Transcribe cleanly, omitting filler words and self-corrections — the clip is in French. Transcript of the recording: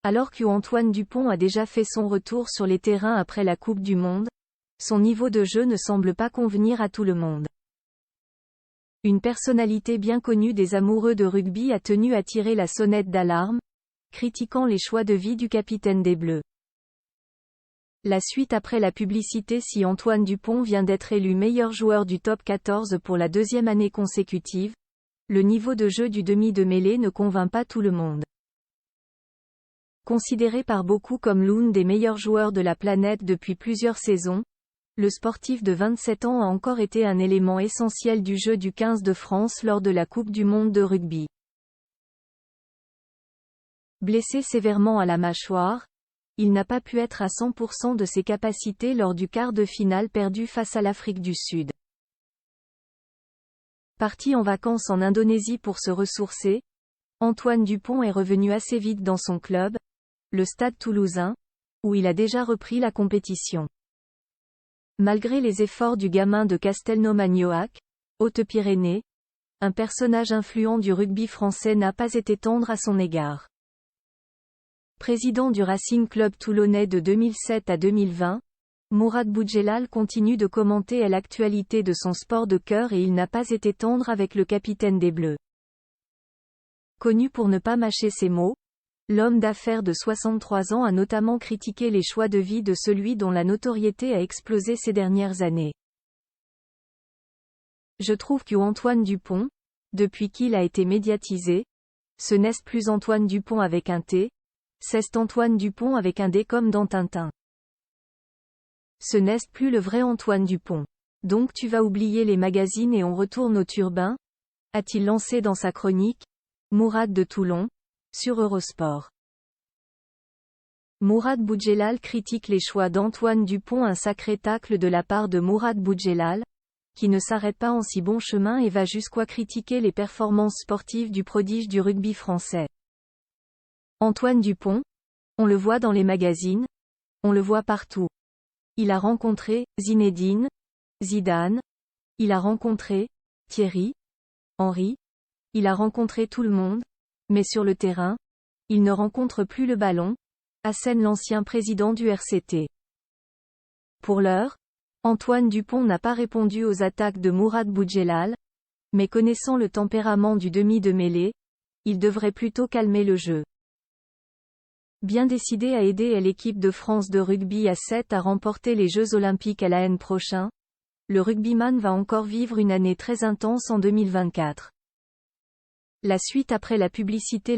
Alors qu'Antoine Dupont a déjà fait son retour sur les terrains après la Coupe du Monde, son niveau de jeu ne semble pas convenir à tout le monde. Une personnalité bien connue des amoureux de rugby a tenu à tirer la sonnette d'alarme, critiquant les choix de vie du capitaine des Bleus. La suite après la publicité. Si Antoine Dupont vient d'être élu meilleur joueur du top 14 pour la deuxième année consécutive, le niveau de jeu du demi de mêlée ne convainc pas tout le monde. Considéré par beaucoup comme l'un des meilleurs joueurs de la planète depuis plusieurs saisons, le sportif de 27 ans a encore été un élément essentiel du jeu du 15 de France lors de la Coupe du Monde de rugby. Blessé sévèrement à la mâchoire, il n'a pas pu être à 100% de ses capacités lors du quart de finale perdu face à l'Afrique du Sud. Parti en vacances en Indonésie pour se ressourcer, Antoine Dupont est revenu assez vite dans son club, le Stade Toulousain, où il a déjà repris la compétition. Malgré les efforts du gamin de Castelnau-Magnoac, Hautes-Pyrénées, un personnage influent du rugby français n'a pas été tendre à son égard. Président du Racing Club toulonnais de 2007 à 2020, Mourad Boudjelal continue de commenter l'actualité de son sport de cœur et il n'a pas été tendre avec le capitaine des Bleus. Connu pour ne pas mâcher ses mots, l'homme d'affaires de 63 ans a notamment critiqué les choix de vie de celui dont la notoriété a explosé ces dernières années. Je trouve qu'Antoine Dupont, depuis qu'il a été médiatisé, ce n'est plus Antoine Dupont avec un T, c'est Antoine Dupont avec un D comme dans Tintin. Ce n'est plus le vrai Antoine Dupont. Donc tu vas oublier les magazines et on retourne au turbin, a-t-il lancé dans sa chronique, Mourad de Toulon, sur Eurosport. Mourad Boudjelal critique les choix d'Antoine Dupont. Un sacré tacle de la part de Mourad Boudjelal, qui ne s'arrête pas en si bon chemin et va jusqu'à critiquer les performances sportives du prodige du rugby français. Antoine Dupont, on le voit dans les magazines, on le voit partout. Il a rencontré Zinedine Zidane, il a rencontré Thierry Henry, il a rencontré tout le monde, mais sur le terrain, il ne rencontre plus le ballon, assène l'ancien président du RCT. Pour l'heure, Antoine Dupont n'a pas répondu aux attaques de Mourad Boudjelal, mais connaissant le tempérament du demi de mêlée, il devrait plutôt calmer le jeu. Bien décidé à aider l'équipe de France de rugby à 7 à remporter les Jeux Olympiques à l'année prochaine, le rugbyman va encore vivre une année très intense en 2024. La suite après la publicité.